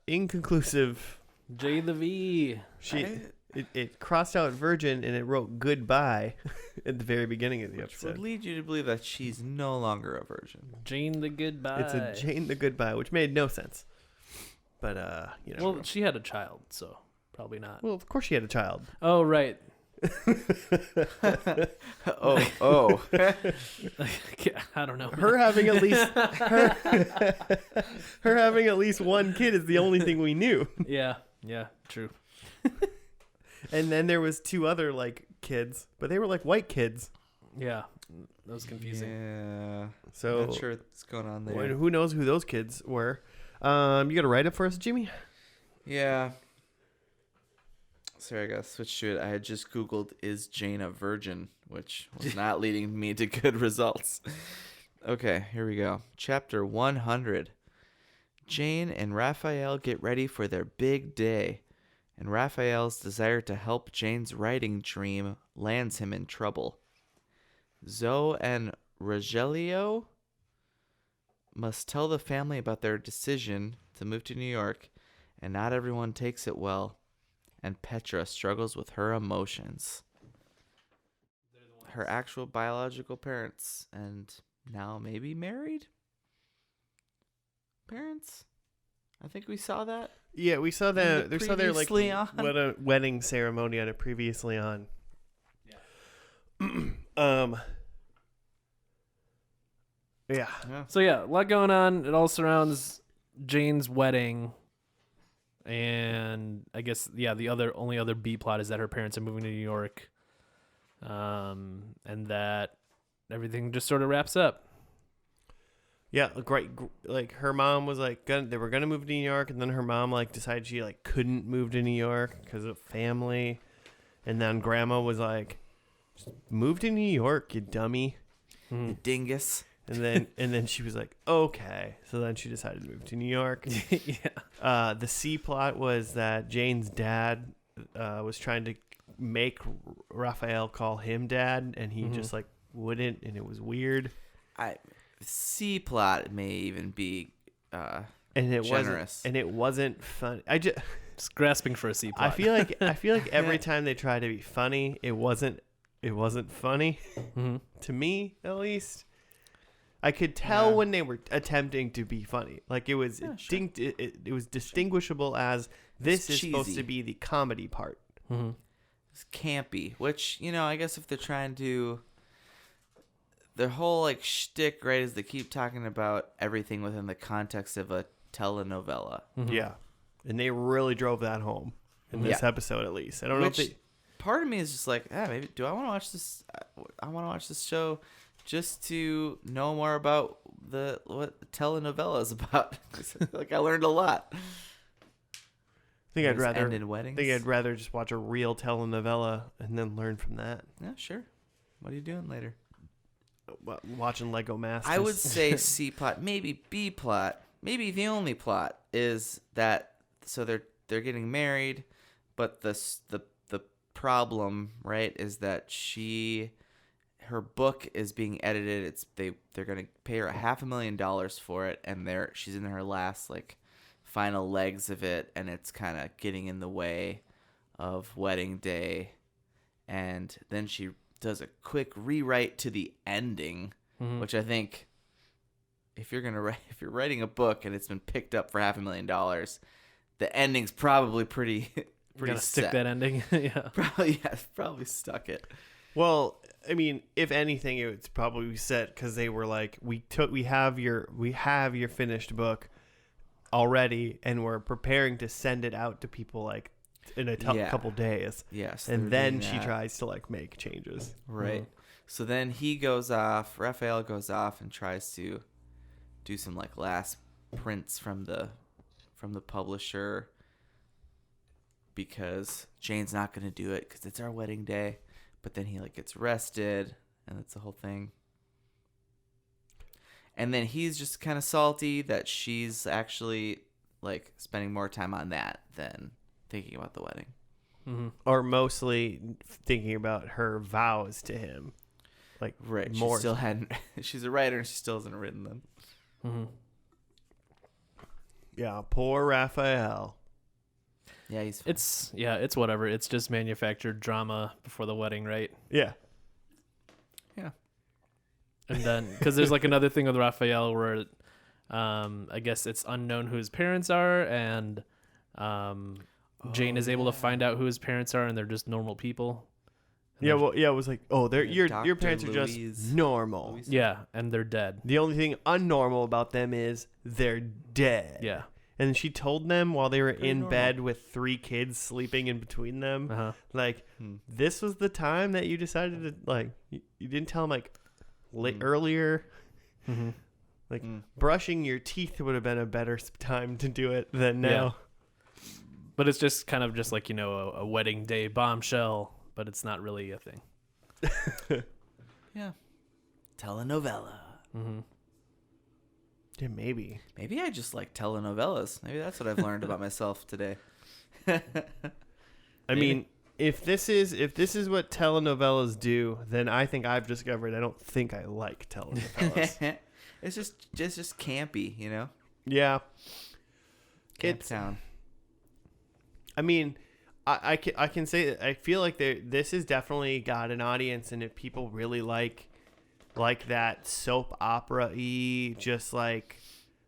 Inconclusive. J the V. It crossed out virgin and it wrote goodbye at the very beginning of the Which episode. would lead you to believe that she's no longer a virgin. Jane the Goodbye. It's a Jane the goodbye, which made no sense. But you know. Well, she had a child, so probably not. Well, of course she had a child. Oh, right. Oh. I don't know. Her having at least her having at least one kid is the only thing we knew. Yeah, true. And then there was 2 other like kids, but they were like white kids. Yeah, that was confusing. Yeah. So Not sure what's going on there. who knows who those kids were? You got a write up for us, Jimmy? Yeah. Sorry, I gotta switch to it. I had just Googled, is Jane a virgin? Which was not leading me to good results. Okay, here we go. Chapter 100. Jane and Raphael get ready for their big day, and Raphael's desire to help Jane's writing dream lands him in trouble. Zoe and Rogelio must tell the family about their decision to move to New York, and not everyone takes it well. And Petra struggles with her emotions. Her actual biological parents, and now maybe married parents. I think we saw that. Yeah, we saw that. They saw their like Previously on. wedding ceremony on it previously on. Yeah. Yeah. So yeah, a lot going on. It all surrounds Jane's wedding. And I guess the only other B plot is that her parents are moving to New York, and that everything just sort of wraps up. Yeah, great. Like her mom was like, they were gonna move to New York, and then her mom like decided she like couldn't move to New York because of family, and then Grandma was like, "Move to New York, you dummy," The dingus. and then she was like, "Okay," so then she decided to move to New York. Yeah. The C plot was that Jane's dad was trying to make Raphael call him dad, and he just like wouldn't, and it was weird. C plot may even be And it generous. wasn't fun. Just grasping for a C plot. I feel like every time they try to be funny, it wasn't funny to me, at least. I could tell when they were attempting to be funny. Like it was it was distinguishable as this is supposed cheesy. to be the comedy part. It's campy, which, I guess if they're trying to, their whole like shtick, right, is they keep talking about everything within the context of a telenovela. Yeah. And they really drove that home in this episode, at least. I don't know if they... Part of me is just like, maybe do I want to watch this? I want to watch this show just to know more about what the telenovela is about. Like I learned a lot. I think End in weddings. I'd rather just watch a real telenovela and then learn from that. Yeah, sure. What are you doing later? Watching Lego Masters. I would say C plot, maybe B plot, maybe the only plot is that so they're getting married, but the problem, right, is that her book is being edited. They're gonna pay her $500,000 for it, and she's in her last like final legs of it, and it's kind of getting in the way of wedding day. And then she does a quick rewrite to the ending, which I think if you're writing a book and it's been picked up for $500,000, the ending's probably pretty Gotta set. stick that ending. Yeah. Probably stuck it. Well, I mean, if anything, it's probably set because they were like, we have your finished book already, and we're preparing to send it out to people like in a couple days. Yes, and then she tries to like make changes. Right. So then Raphael goes off and tries to do some like last prints from the publisher, because Jane's not going to do it because it's our wedding day. But then he like gets arrested, and that's the whole thing. And then he's just kind of salty that she's actually like spending more time on that than thinking about the wedding. Mm-hmm. Or mostly thinking about her vows to him. Like, right. More. She still hadn't. She's a writer, and she still hasn't written them. Mm-hmm. Yeah, poor Raphael. Yeah, It's whatever. It's just manufactured drama before the wedding, right? Yeah. Yeah. And then, because there's like another thing with Raphael where, I guess it's unknown who his parents are, and Jane is able to find out who his parents are, and they're just normal people. And Yeah, well, yeah, it was like, oh, your Dr. parents are just Louise. normal. yeah, and they're dead. The only thing unnormal about them is they're dead. Yeah. And she told them while they were Pretty in normal. bed with 3 kids sleeping in between them, Uh-huh. like, this was the time that you decided to, like, you didn't tell them, like, earlier. Mm-hmm. Like, brushing your teeth would have been a better time to do it than now. But it's just kind of just like, a wedding day bombshell, but it's not really a thing. Yeah. Telenovela. Mm-hmm. Yeah, maybe. Maybe I just like telenovelas. Maybe that's what I've learned about myself today. I mean, if this is what telenovelas do, then I think I've discovered I don't think I like telenovelas. It's just campy, Yeah. Camp Town. I mean, I can say that I feel like this has definitely got an audience, and if people really like that soap opera-y, just like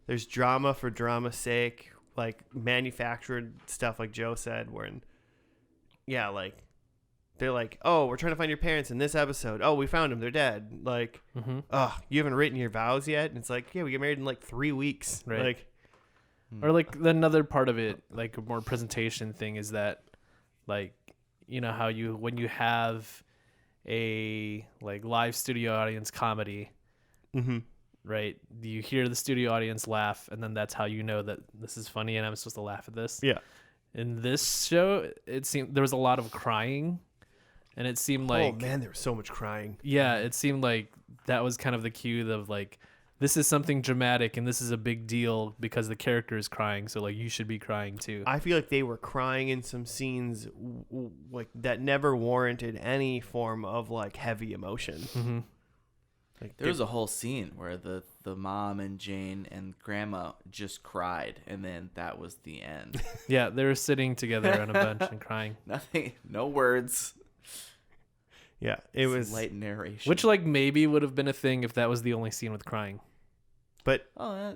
there's drama for drama's sake, like manufactured stuff, like Joe said, like they're like, oh, we're trying to find your parents in this episode. Oh, we found them. They're dead. Like, oh, you haven't written your vows yet? And it's like, yeah, we get married in like 3 weeks. Right. Like, Or like another part of it, like a more presentation thing, is that like, how when you have a like live studio audience comedy, right? You hear the studio audience laugh, and then that's how you know that this is funny and I'm supposed to laugh at this. Yeah. In this show, it seemed there was a lot of crying, and it seemed like, oh man, there was so much crying. yeah, it seemed like that was kind of the cue of like, this is something dramatic and this is a big deal because the character is crying, so like you should be crying too. I feel like they were crying in some scenes like that never warranted any form of like heavy emotion. Mm-hmm. Like There was a whole scene where the mom and Jane and Grandma just cried, and then that was the end. Yeah, they were sitting together on a bench and crying. Nothing, no words. Yeah, it Just was light narration. Which like maybe would have been a thing if that was the only scene with crying. but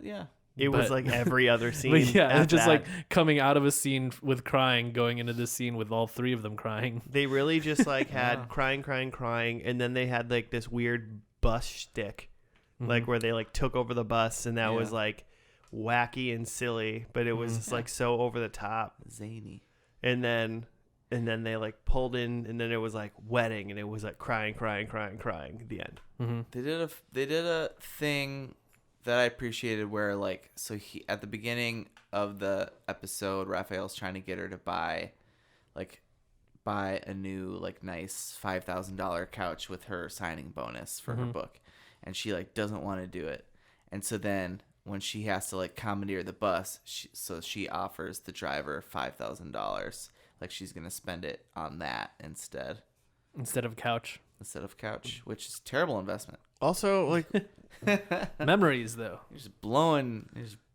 yeah. it was But- like every other scene. But yeah, it's just that. like coming out of a scene with crying, going into this scene with all 3 of them crying. They really just like had Yeah. crying, and then they had like this weird bus shtick, like where they like took over the bus, and that was Yeah. like wacky and silly, but it was just like so over the top. Zany. And then they like pulled in, and then it was like wedding, and it was like crying at the end. Mm-hmm. They did a thing that I appreciated where like, so he at the beginning of the episode, Raphael's trying to get her to buy a new like nice $5,000 couch with her signing bonus for her book, and she like doesn't want to do it. And so then when she has to like commandeer the bus, she offers the driver $5,000, like she's gonna spend it on that instead Instead of couch. which is a terrible investment. Also, like Memories though. You're just blowing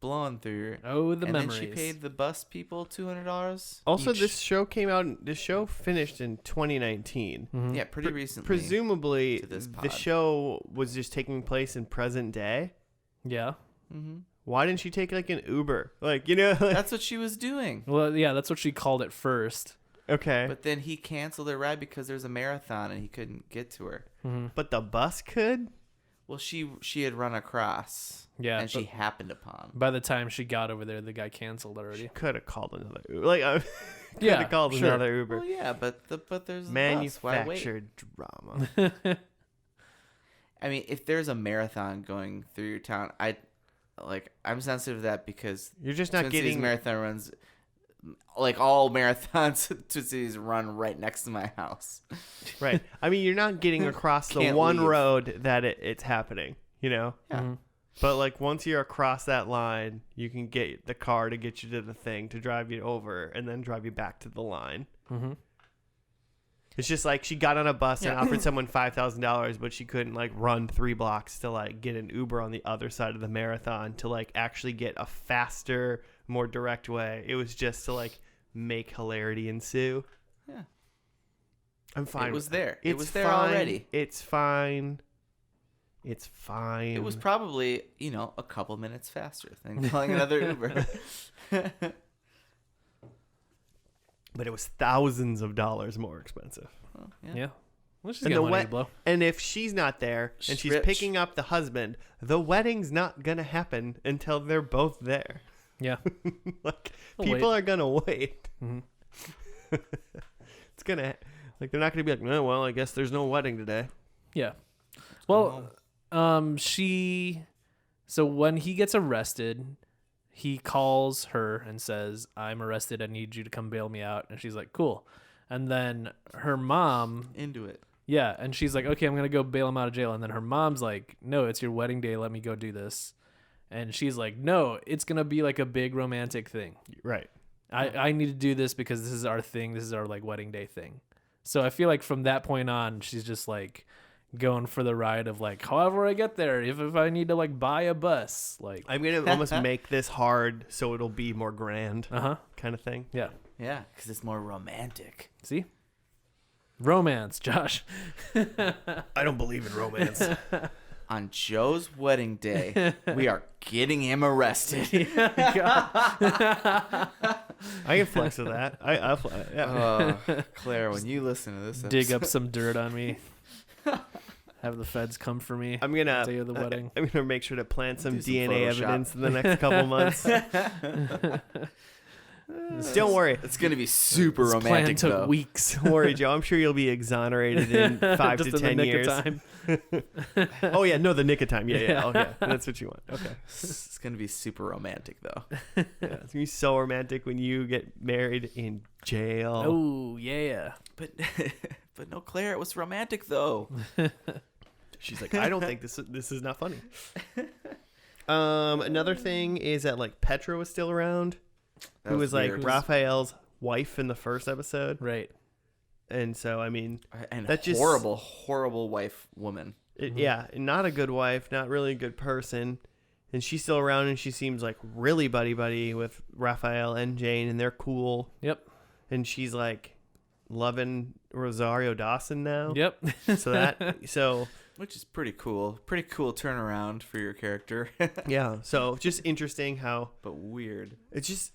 blowing through. Oh, the and memories. then she paid the bus people $200. Also, Each. this show came out. This show finished in 2019. Mhm. Yeah, pretty recently. Presumably, to this the pod. show was just taking place in present day. Yeah. Mm-hmm. Why didn't she take like an Uber? Like, you know. That's what she was doing. Well, yeah, that's what she called it first. Okay. But then he canceled her ride because there's a marathon and he couldn't get to her. Mm-hmm. But the bus could. Well, she had run across. Yeah, And she but happened upon. by the time she got over there, the guy canceled already. She could have called another Uber. Like, I could Yeah, have called sure. another Uber. Well, yeah, but there's a bus. Why wait? Manufactured drama. I mean, if there's a marathon going through your town, I'm sensitive to that because You're just not Twin Cities getting. marathon runs, like all marathons, Twin Cities run right next to my house. Right. I mean, you're not getting across the Can't one leave. road that it's happening, you know? Yeah. Mhm. But, like, once you're across that line, you can get the car to get you to the thing to drive you over and then drive you back to the line. Mm-hmm. It's just like she got on a bus and Yeah. offered someone $5,000, but she couldn't, like, run 3 blocks to, like, get an Uber on the other side of the marathon to, like, actually get a faster, more direct way. It was just to, like, make hilarity ensue. Yeah. I'm fine. It was with there. It It's was there fine. already. It's fine. It's fine. It was probably, a couple minutes faster than calling another Uber. But it was thousands of dollars more expensive. Well, Yeah. Well, she's And got the money to wet- blow. And if she's not there and She's she's rich. picking up the husband, the wedding's not going to happen until they're both there. Yeah. Like, We'll people wait. are going to wait. Mm-hmm. It's going to, like, they're not going to be like, oh, well, I guess there's no wedding today. Yeah. Well, so when he gets arrested, he calls her and says, "I'm arrested. I need you to come bail me out." And she's like, "Cool." And then her mom, Into it. yeah, and she's like, "Okay, I'm going to go bail him out of jail." And then her mom's like, "No, it's your wedding day. Let me go do this." And she's like, "No, it's going to be like a big romantic thing. Right. I need to do this because this is our thing. This is our like wedding day thing." So I feel like from that point on, she's just like going for the ride of like, however I get there, if I need to like buy a bus, like, I'm going to almost make this hard so it'll be more grand kind of thing. Yeah. Yeah, because it's more romantic. See? Romance, Josh. I don't believe in romance. On Joe's wedding day, we are getting him arrested. I can flex with that. Yeah. Claire, when you listen to this Dig up episode- some dirt on me. Have the feds come for me. I'm gonna Day of the wedding. I'm gonna make sure to plant some Do some DNA Photoshop. evidence in the next couple months. Don't worry, It's gonna be super This plan romantic, took though. weeks. don't worry, Joe. I'm sure you'll be exonerated in 5 Just to in the 10 nick years. of time. Oh yeah, no, the nick of time. Yeah, Yeah. Oh yeah, that's what you want. Okay, It's gonna be super romantic, though. yeah, it's gonna be so romantic when you get married in jail. Oh, yeah. But but no, Claire, it was romantic though. She's like, I don't think this is not funny. Another thing is that like Petra was still around, That who was like weird. Raphael's wife in the first episode, Right. and so I mean, and that just- horrible wife woman. yeah, not a good wife, not really a good person, and she's still around, and she seems like really buddy with Raphael and Jane, and they're cool, Yep. and she's like loving Rosario Dawson now. Yep. So Which is pretty cool. Pretty cool turnaround for your character. yeah, so just interesting how But weird. it's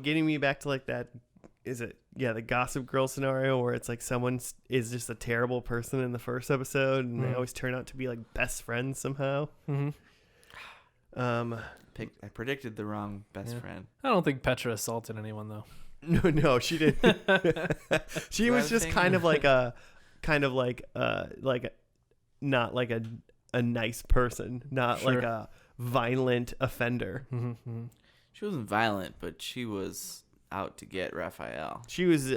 getting me back to like that. Is it the Gossip Girl scenario where it's like someone is just a terrible person in the first episode and they always turn out to be like best friends somehow. Mm-hmm. I predicted the wrong best friend. I don't think Petra assaulted anyone, though. no, she didn't. She was just thing? kind of like not like a nice person, not Sure. like a violent offender. Mm-hmm. She wasn't violent, but she was out to get Raphael. She was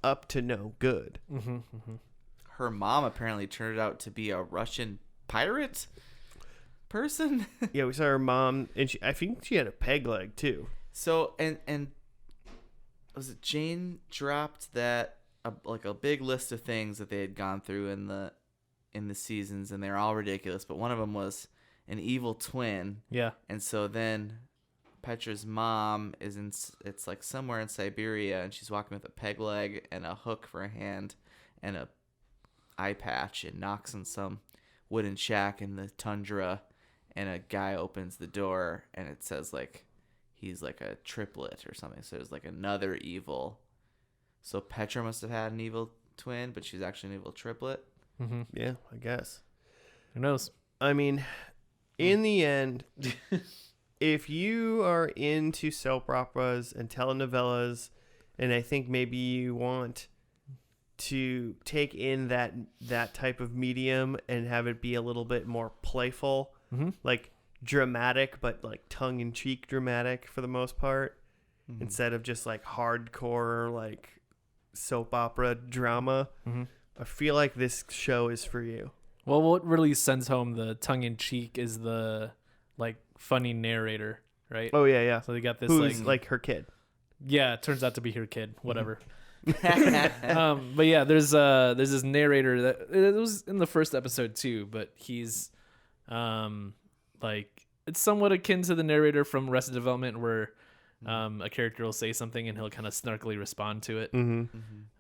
up to no good. Mm-hmm. Mm-hmm. Her mom apparently turned out to be a Russian pirate person. Yeah, we saw her mom, and I think she had a peg leg too. So and was it Jane dropped that like a big list of things that they had gone through in the seasons, and they're all ridiculous. But one of them was an evil twin. Yeah. And so then Petra's mom is it's like somewhere in Siberia, and she's walking with a peg leg and a hook for a hand and a eye patch, and knocks on some wooden shack in the tundra, and a guy opens the door, and it says like he's like a triplet or something. So there's like another evil. So Petra must have had an evil twin, but she's actually an evil triplet. Mm-hmm. Yeah, I guess. Who knows? I mean, in the end, if you are into soap operas and telenovelas, and I think maybe you want to take in that type of medium and have it be a little bit more playful, like dramatic, but like tongue-in-cheek dramatic for the most part, instead of just like hardcore like soap opera drama, I feel like this show is for you. Well, what really sends home the tongue-in-cheek is the like funny narrator, right? Oh yeah. So they got this Who's like her kid. Yeah, it turns out to be her kid. Whatever. But yeah, there's this narrator that it was in the first episode too, but he's like it's somewhat akin to the narrator from Arrested Development, where a character will say something and he'll kind of snarkily respond to it.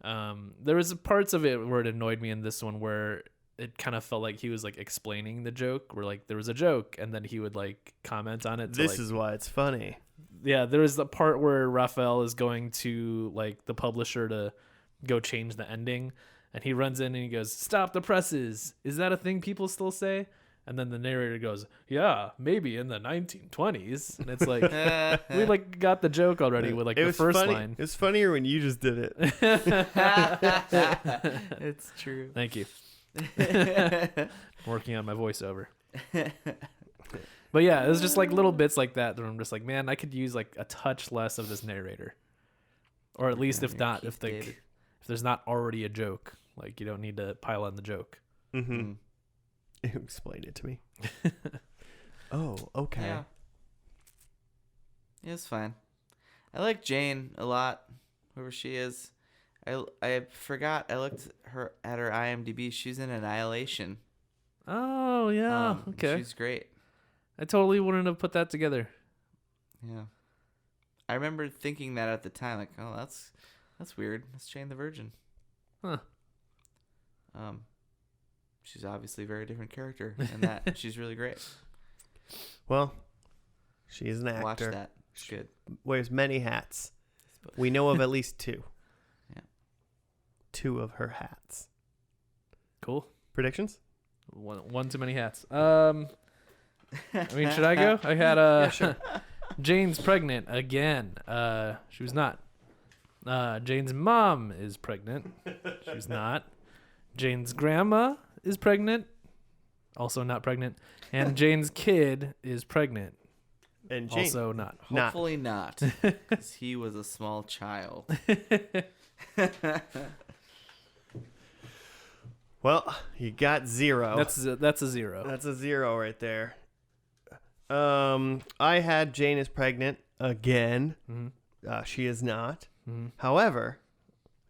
There was parts of it where it annoyed me in this one where it kind of felt like he was like explaining the joke, where like there was a joke and then he would like comment on it. This is why it's funny. Yeah, there is the part where Raphael is going to like the publisher to go change the ending, and he runs in and he goes, "Stop the presses. Is that a thing people still say?" And then the narrator goes, "Yeah, maybe in the 1920s." And it's like we like got the joke already with like the first line. It was funnier when you just did it. It's true. Thank you. Working on my voiceover. But yeah, it was just like little bits like that where I'm just like, man, I could use like a touch less of this narrator, or at least if there's not already a joke, like you don't need to pile on the joke. Explain it to me. Oh, okay. Yeah. It's fine. I like Jane a lot, whoever she is. I forgot. I looked at her IMDb. She's in Annihilation. Oh yeah, okay. She's great. I totally wouldn't have put that together. Yeah. I remember thinking that at the time, like, oh, that's weird. That's Jane the Virgin. Huh. She's obviously a very different character in that. She's really great. Well, she is an actor. Watch that. It's good. Wears many hats. We know of at least two. Yeah. 2 of her hats. Cool. Predictions? One too many hats. I mean, should I go? I had Yeah, sure. Jane's pregnant again. She was not. Jane's mom is pregnant. She was not. Jane's grandma is pregnant. Also not pregnant. And Jane's kid is pregnant. And Jane. Also not. Hopefully not. Because he was a small child. Well, you got 0. That's a 0. That's a 0 right there. I had Jane is pregnant again. She is not. However,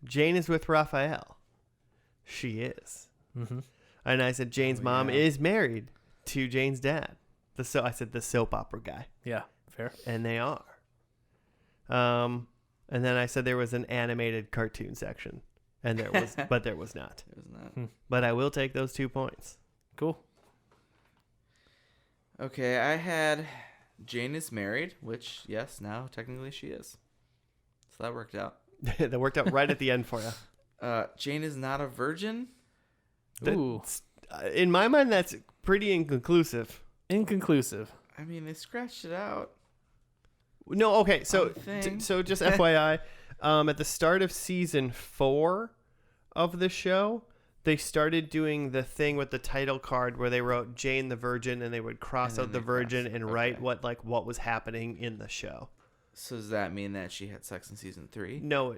Jane is with Raphael. She is. And I said Jane's mom is married to Jane's dad. I said the soap opera guy. Yeah, fair. And they are. And then I said there was an animated cartoon section, and there was, but there was not. It was not. But I will take those 2 points. Cool. Okay, I had Jane is married, which, yes, now technically she is. So that worked out. That worked out right at the end for you. Jane is not a virgin. Ooh. In my mind, that's pretty inconclusive. Inconclusive. I mean, they scratched it out. No, okay. So, thing. so just FYI, at the start of season 4 of the show, they started doing the thing with the title card where they wrote Jane the Virgin, and they would cross out the virgin and write what was happening in the show. So does that mean that she had sex in season 3? No,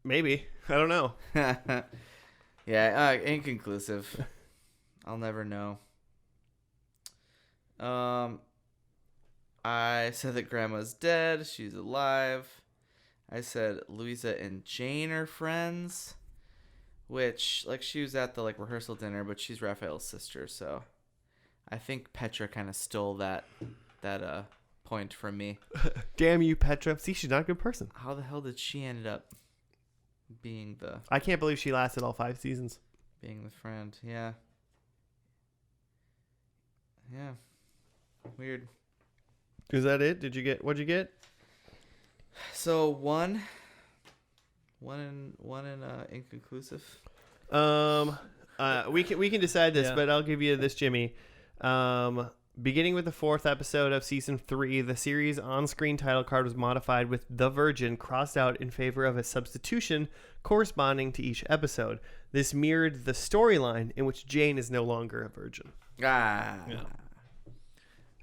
maybe. I don't know. Yeah, inconclusive. I'll never know. I said that Grandma's dead. She's alive. I said Louisa and Jane are friends, which, like, she was at the, like, rehearsal dinner, but she's Raphael's sister, so I think Petra kind of stole that point from me. Damn you, Petra. See, she's not a good person. How the hell did she end up being the I can't believe she lasted all 5 seasons. friend? Yeah. Yeah. Weird. Is that it? What'd you get? So one inconclusive. We can decide this, Yeah. but I'll give you this, Jimmy. Beginning with the 4th episode of season 3, the series on-screen title card was modified with "The Virgin" crossed out in favor of a substitution corresponding to each episode. This mirrored the storyline in which Jane is no longer a virgin. Ah. Yeah.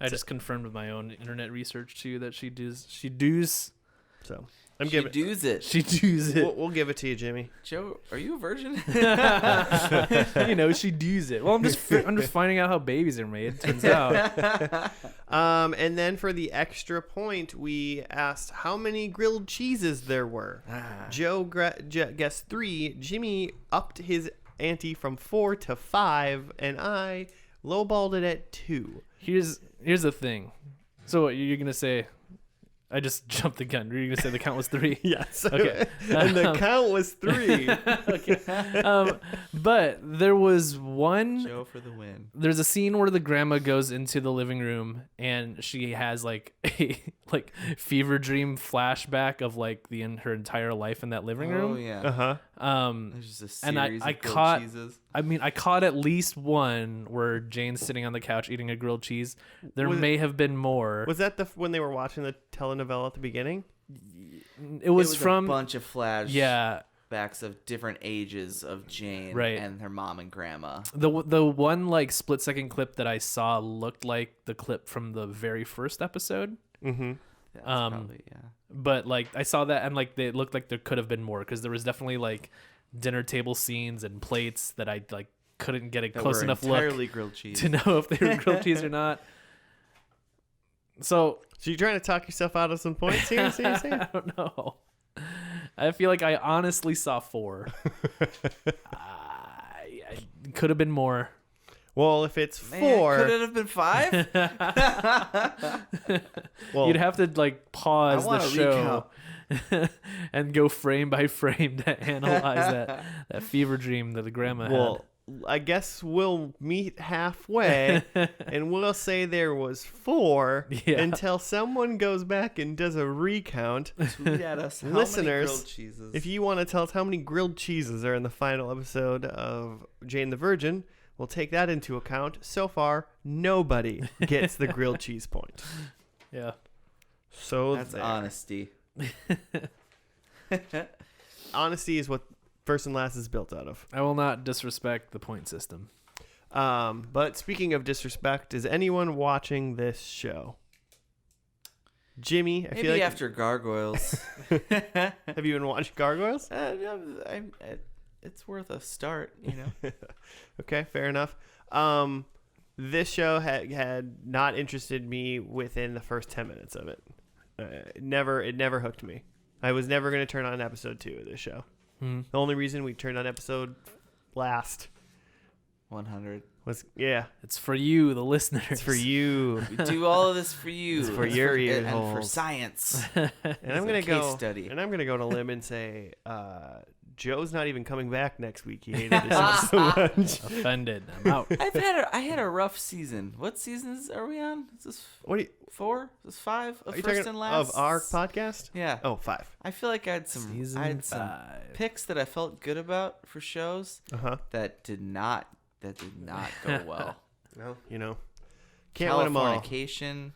I just confirmed with my own internet research too that she does. So I'm She giving. does it. She does it. We'll give it to you, Jimmy. Joe, are you a virgin? She does it. Well, I'm just finding out how babies are made. Turns out. And then for the extra point, we asked how many grilled cheeses there were. Joe guessed 3. Jimmy upped his ante from 4 to 5, and I lowballed it at 2. Here's the thing. So what, you're gonna say? I just jumped the gun. Were you gonna say the count was 3? Yes. Okay. And the count was 3. Okay. But there was one. Joe for the win. There's a scene where the grandma goes into the living room and she has like a fever dream flashback of like her entire life in that living room. Oh yeah. Uh-huh. There's just a series And I of grilled caught- cheeses. I caught at least one where Jane's sitting on the couch eating a grilled cheese. There may have been more. Was that when they were watching the telenovela at the beginning? It was a from bunch of flashbacks yeah. of different ages of Jane Right. and her mom and grandma. The one like split second clip that I saw looked like the clip from the very first episode. Mm-hmm. That's probably, yeah. But like I saw that and like it looked like there could have been more because there was definitely like dinner table scenes and plates that I like couldn't get a That close were enough entirely look grilled cheese. to know if they were grilled cheese or not. So you're trying to talk yourself out of some points here? I don't know. I feel like I honestly saw 4. I could have been more. Well, if it's 4, Could it have been 5? well, You'd have to like pause I the want a show and go frame by frame to analyze that fever dream that the grandma well, I guess we'll meet halfway, and we'll say there was 4 Yeah. until someone goes back and does a recount. Tweet at us. How Listeners, many grilled cheeses? If you want to tell us how many grilled cheeses are in the final episode of Jane the Virgin, we'll take that into account. So far, nobody gets the grilled cheese point. had. Yeah. So That's there. honesty. Honesty is what First and Last is built out of. I will not disrespect the point system. But speaking of disrespect, is anyone watching this show? Jimmy, I Maybe feel like after Gargoyles. have you been watching Gargoyles? It's worth a start, you know. Okay, fair enough. This show had not interested me within the first 10 minutes of it. It never hooked me. I was never going to turn on episode 2 of this show. Hmm. The only reason we turned on episode last 100. was It's for you, the listeners. it's for you. We do all of this for you. It's for your ear and for holes. science. And It's I'm a gonna case go study. and I'm gonna go to limb and say Joe's not even coming back next week. He hated this show so much. Offended. I'm out. I had a rough season. What seasons are we on? Is this What are you, 4? Is this 5 of are you first talking and last? of our podcast? Yeah. Oh, 5. I feel like I had some Season some 5. picks that I felt good about for shows Uh-huh. that did not go well. Well, can't win them all. Californication.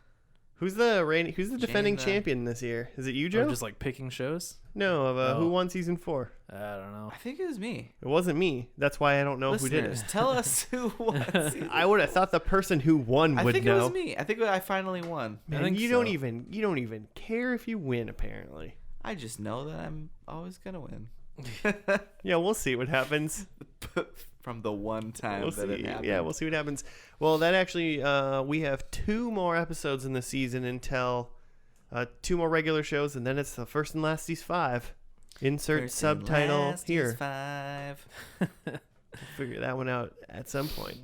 Who's the defending Jane, champion this year? Is it you, Or Joe? just like picking shows? No, of who Oh. won season 4? I don't know. I think it was me. It wasn't me. That's why I don't know who did Listeners, it. tell us who won. season I would have thought the person who won I would think know. it was me. I think I finally won. Man, I think you so. don't even care if you win. Apparently, I just know that I'm always gonna win. yeah. We'll see what happens. From the one time We'll that see. it happened. Yeah, we'll see what happens. Well, that actually, we have 2 more episodes in the season until 2 more regular shows, and then it's the First and Last Season 5. Insert First and subtitle last here. is 5. Figure that one out at some point.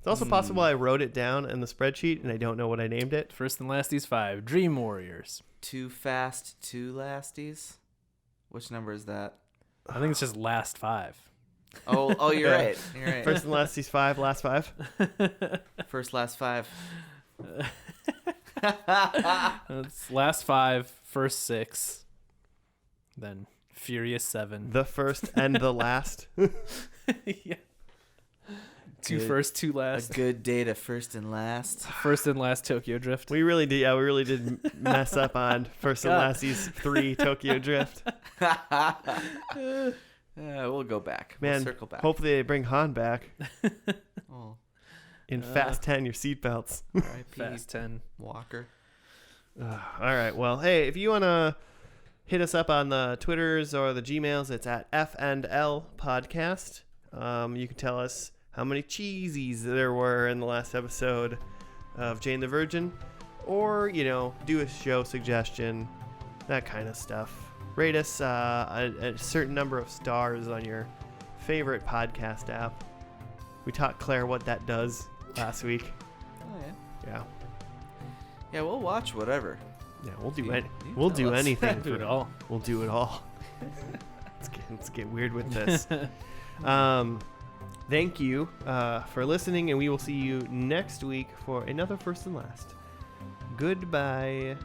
It's also possible I wrote it down in the spreadsheet and I don't know what I named it. First and lasties 5. Dream Warriors. Too fast, too lasties. Which number is that? I think it's just last 5. Oh, you're Yeah. right. You're right. First and lasties 5, last 5. First, last 5. It's last 5, first 6, then Furious 7. The first and the last. Yeah. 2 Good. first, 2 A last. good day to first and last. First and last Tokyo Drift. We really did. Yeah, we really did mess up on First and God. Lasties 3 Tokyo Drift. We'll go back. Man, we'll circle back. hopefully they bring Han back Oh, in Fast 10. Your seatbelts. R.I.P. Fast 10. Walker. All right. Well, hey, if you want to hit us up on the Twitters or the Gmails, it's at F&L Podcast. You can tell us how many cheesies there were in the last episode of Jane the Virgin, or, do a show suggestion, that kind of stuff. Rate us a certain number of stars on your favorite podcast app. We taught Claire what that does last week. Oh, yeah. Yeah. Yeah, we'll watch whatever. Yeah, we'll do You- it. you We'll tell do us. anything. Do it all. We'll do it all. Let's get weird with this. Thank you for listening, and we will see you next week for another First and Last. Goodbye.